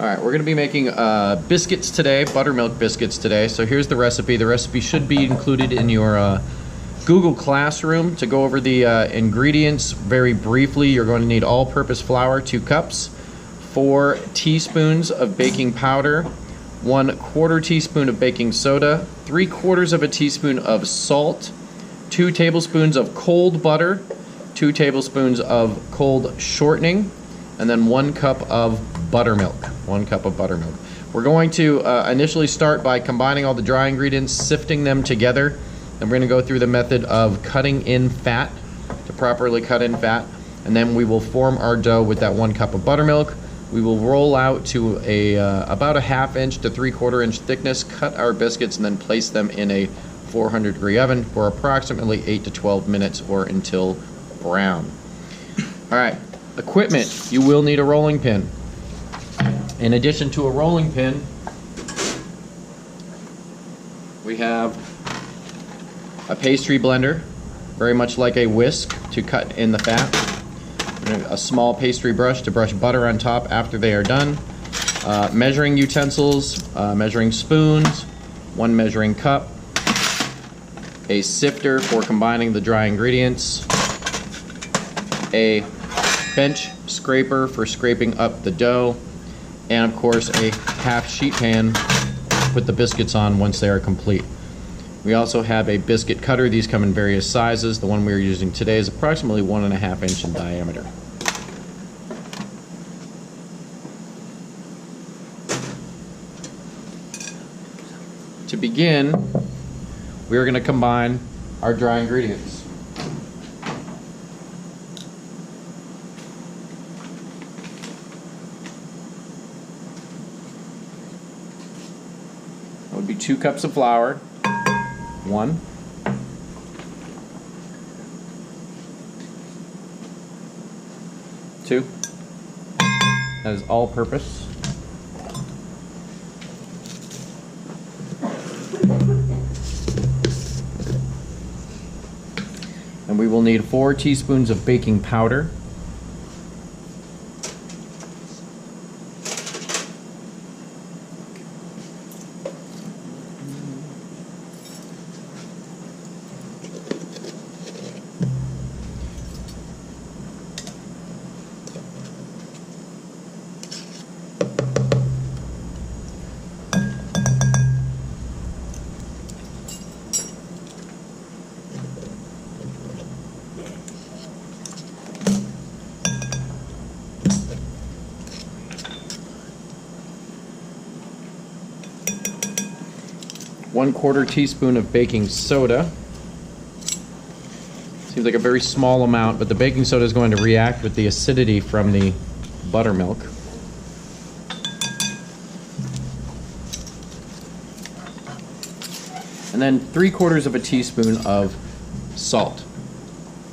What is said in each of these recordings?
Alright, we're going to be making biscuits today, buttermilk biscuits today. So here's the recipe. The recipe should be included in your Google Classroom. To go over the ingredients very briefly, you're going to need all-purpose flour, 2 cups, 4 teaspoons of baking powder, 1/4 teaspoon of baking soda, 3/4 of a teaspoon of salt, 2 tablespoons of cold butter, 2 tablespoons of cold shortening, and then 1 cup of buttermilk. 1 cup of buttermilk. We're going to initially start by combining all the dry ingredients, sifting them together. Then we're going to go through the method of cutting in fat, to properly cut in fat. And then we will form our dough with that 1 cup of buttermilk. We will roll out to about a 1/2 inch to 3/4 inch thickness, cut our biscuits, and then place them in a 400-degree oven for approximately 8 to 12 minutes or until brown. Alright, equipment. You will need a rolling pin. In addition to a rolling pin, we have a pastry blender, very much like a whisk to cut in the fat, a small pastry brush to brush butter on top after they are done, measuring utensils, measuring spoons, 1 measuring cup, a sifter for combining the dry ingredients, a bench scraper for scraping up the dough, and of course a 1/2 sheet pan to put the biscuits on once they are complete. We also have a biscuit cutter. These come in various sizes. The one we are using today is approximately 1.5 inch in diameter. To begin, we are going to combine our dry ingredients. That would be 2 cups of flour, 1, 2, that is all purpose, and we will need 4 teaspoons of baking powder, 1/4 teaspoon of baking soda. Seems like a very small amount, but the baking soda is going to react with the acidity from the buttermilk. And then 3/4 of a teaspoon of salt.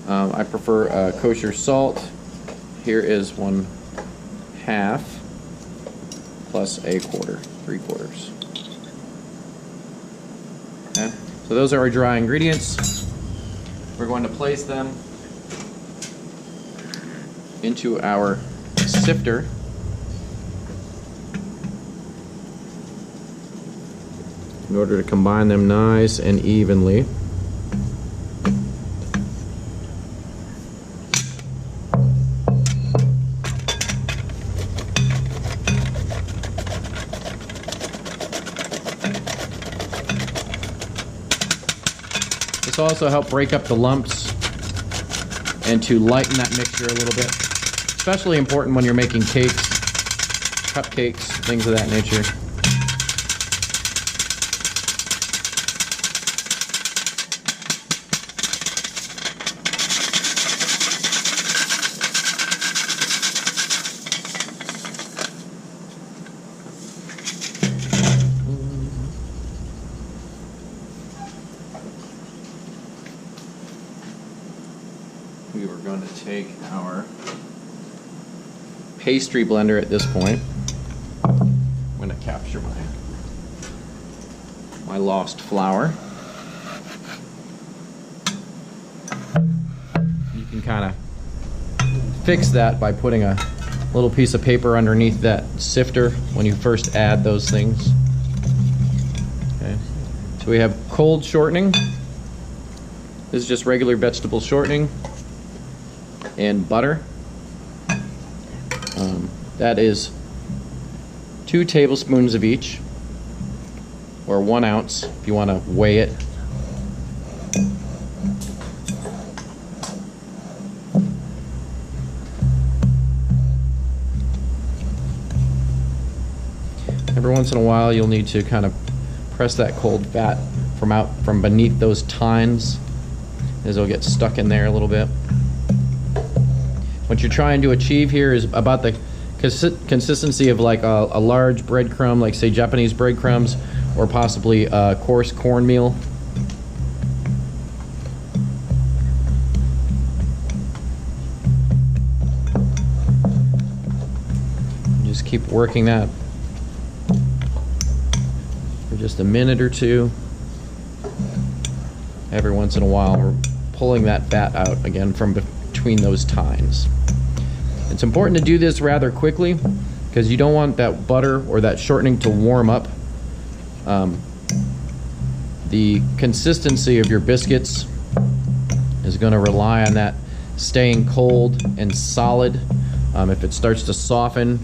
I prefer kosher salt. Here is 1/2 plus 1/4, 3/4. Okay. So those are our dry ingredients. We're going to place them into our sifter. In order to combine them nice and evenly. This will also help break up the lumps and to lighten that mixture a little bit. Especially important when you're making cakes, cupcakes, things of that nature. We were going to take our pastry blender at this point. I'm going to capture my lost flour. You can kind of fix that by putting a little piece of paper underneath that sifter when you first add those things. Okay. So we have cold shortening. This is just regular vegetable shortening. And butter. That is 2 tablespoons of each, or 1 ounce if you want to weigh it. Every once in a while you'll need to kind of press that cold fat from beneath those tines, as it'll get stuck in there a little bit. What you're trying to achieve here is about the consistency of like a large breadcrumb, like say Japanese breadcrumbs, or possibly coarse cornmeal. Just keep working that for just a minute or two. Every once in a while we're pulling that fat out again from between those tines. It's important to do this rather quickly because you don't want that butter or that shortening to warm up. The consistency of your biscuits is going to rely on that staying cold and solid. If it starts to soften,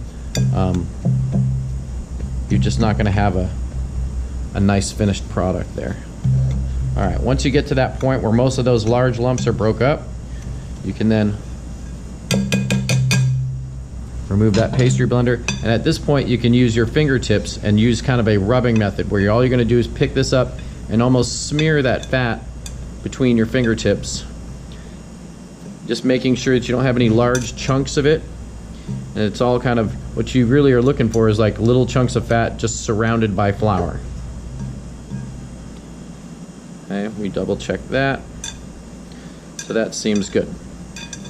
you're just not going to have a nice finished product there. Alright, once you get to that point where most of those large lumps are broke up, you can then remove that pastry blender, and at this point you can use your fingertips and use kind of a rubbing method where all you're going to do is pick this up and almost smear that fat between your fingertips, just making sure that you don't have any large chunks of it, and it's all kind of what you really are looking for is like little chunks of fat just surrounded by flour. Okay, we double check that, so that seems good.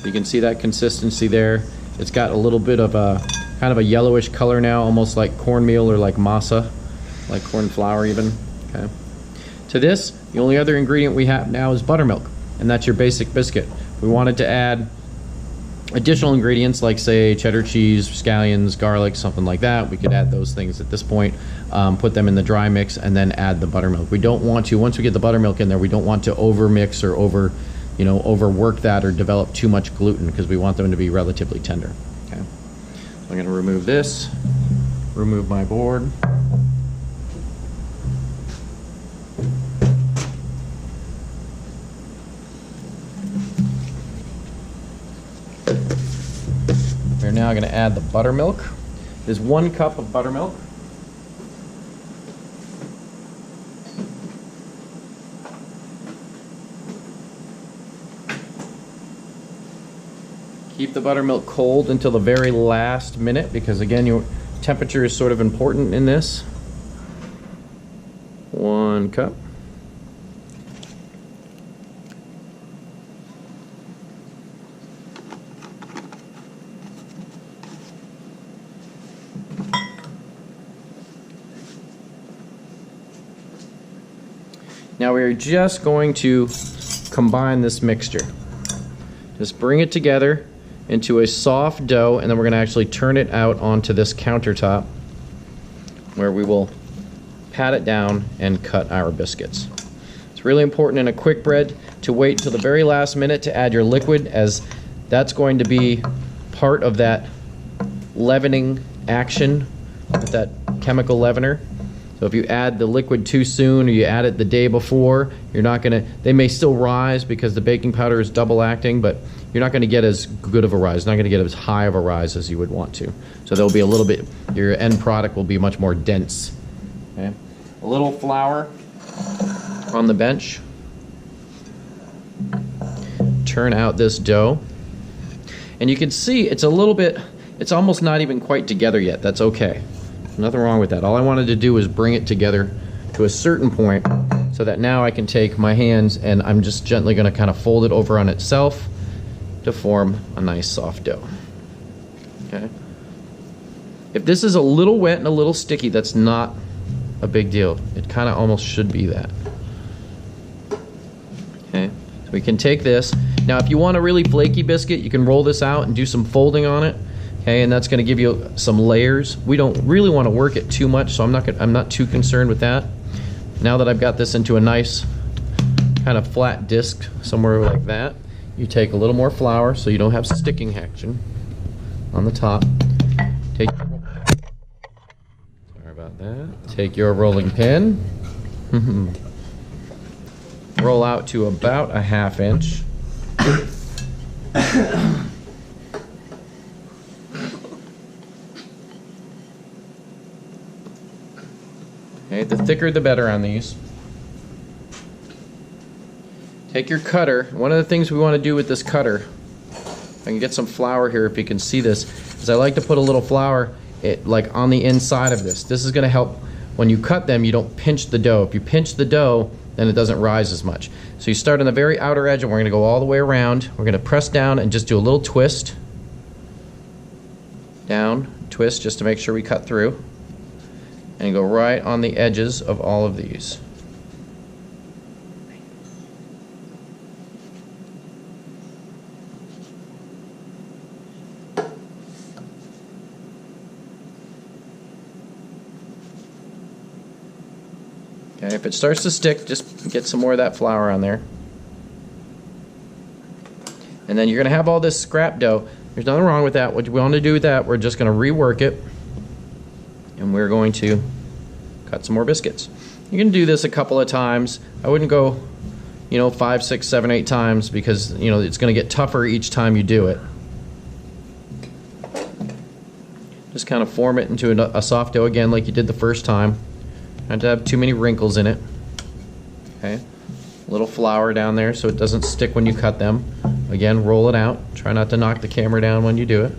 You can see that consistency there. It's got a little bit of a kind of a yellowish color now, almost like cornmeal or like masa, like corn flour even. Okay. To this, the only other ingredient we have now is buttermilk, and that's your basic biscuit. We wanted to add additional ingredients like say cheddar cheese, scallions, garlic, something like that. We could add those things at this point, put them in the dry mix, and then add the buttermilk. We don't want to, once we get the buttermilk in there, we don't want to over mix or overwork that or develop too much gluten, because we want them to be relatively tender. Okay. So I'm going to remove this, remove my board. We're now going to add the buttermilk. There's 1 cup of buttermilk. Keep the buttermilk cold until the very last minute, because again, your temperature is sort of important in this. 1 cup. Now we're just going to combine this mixture. Just bring it together into a soft dough, and then we're going to actually turn it out onto this countertop where we will pat it down and cut our biscuits. It's really important in a quick bread to wait till the very last minute to add your liquid, as that's going to be part of that leavening action with that chemical leavener. So if you add the liquid too soon, or you add it the day before, you're not going to, they may still rise because the baking powder is double acting, but you're not going to get as good of a rise, not going to get as high of a rise as you would want to. So there'll be a little bit, your end product will be much more dense. Okay? A little flour on the bench. Turn out this dough. And you can see it's a little bit, it's almost not even quite together yet. That's okay. Nothing wrong with that. All I wanted to do was bring it together to a certain point so that now I can take my hands and I'm just gently going to kind of fold it over on itself to form a nice soft dough. Okay. If this is a little wet and a little sticky, that's not a big deal. It kind of almost should be that. Okay. So we can take this. Now if you want a really flaky biscuit, you can roll this out and do some folding on it. Okay, and that's going to give you some layers. We don't really want to work it too much, so I'm not too concerned with that. Now that I've got this into a nice kind of flat disc somewhere like that, you take a little more flour so you don't have sticking action on the top. Sorry about that. Take your rolling pin. Roll out to about a 1/2 inch. Okay, the thicker the better on these. Take your cutter. One of the things we want to do with this cutter, if I can get some flour here if you can see this, is I like to put a little flour like on the inside of this. This is going to help when you cut them, you don't pinch the dough. If you pinch the dough, then it doesn't rise as much. So you start on the very outer edge and we're going to go all the way around. We're going to press down and just do a little twist. Down, twist just to make sure we cut through. And go right on the edges of all of these. Okay, if it starts to stick, just get some more of that flour on there. And then you're going to have all this scrap dough. There's nothing wrong with that. What we want to do with that, we're just going to rework it. And we're going to cut some more biscuits. You can do this a couple of times. I wouldn't go, 5, 6, 7, 8 times because, it's going to get tougher each time you do it. Just kind of form it into a soft dough again like you did the first time. Not to have too many wrinkles in it. Okay, a little flour down there so it doesn't stick when you cut them. Again, roll it out. Try not to knock the camera down when you do it.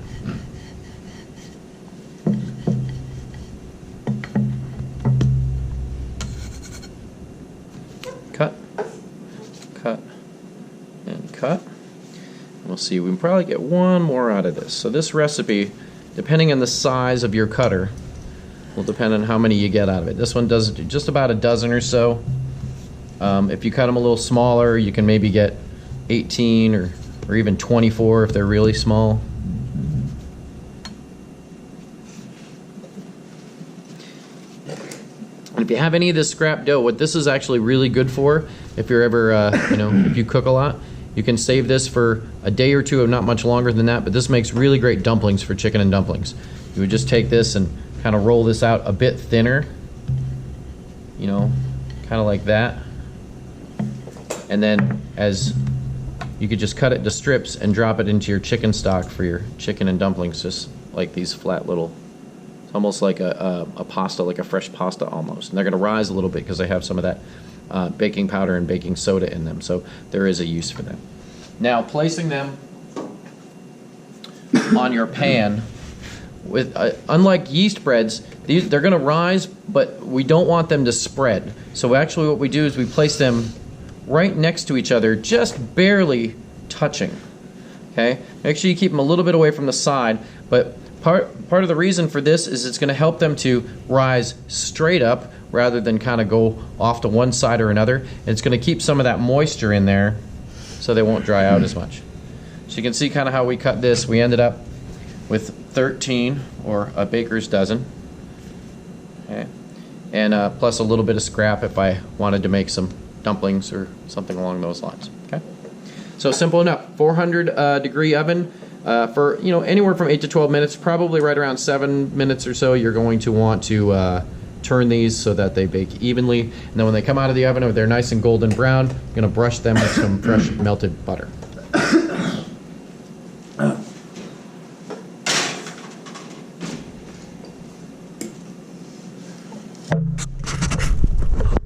Cut, cut, and cut. We'll see, we can probably get one more out of this. So this recipe, depending on the size of your cutter, will depend on how many you get out of it. This one does just about a dozen or so. If you cut them a little smaller, you can maybe get 18 or even 24 if they're really small. And if you have any of this scrap dough, what this is actually really good for, if you're ever, if you cook a lot, you can save this for a day or two, not much longer than that, but this makes really great dumplings for chicken and dumplings. You would just take this and kind of roll this out a bit thinner, kind of like that. And then as you could just cut it to strips and drop it into your chicken stock for your chicken and dumplings, just like these flat little, it's almost like a pasta, like a fresh pasta almost. And they're going to rise a little bit because they have some of that baking powder and baking soda in them. So there is a use for them. Now placing them on your pan, with unlike yeast breads, they're going to rise, but we don't want them to spread. So actually what we do is we place them right next to each other, just barely touching. Okay? Make sure you keep them a little bit away from the side, but part of the reason for this is it's going to help them to rise straight up rather than kind of go off to one side or another. And it's going to keep some of that moisture in there so they won't dry out as much. So you can see kind of how we cut this. We ended up with 13, or a baker's dozen, okay, and plus a little bit of scrap if I wanted to make some dumplings or something along those lines. Okay, so simple enough. 400 degree oven for anywhere from 8 to 12 minutes. Probably right around 7 minutes or so. You're going to want to turn these so that they bake evenly, and then when they come out of the oven, if they're nice and golden brown, you're going to brush them with some fresh melted butter.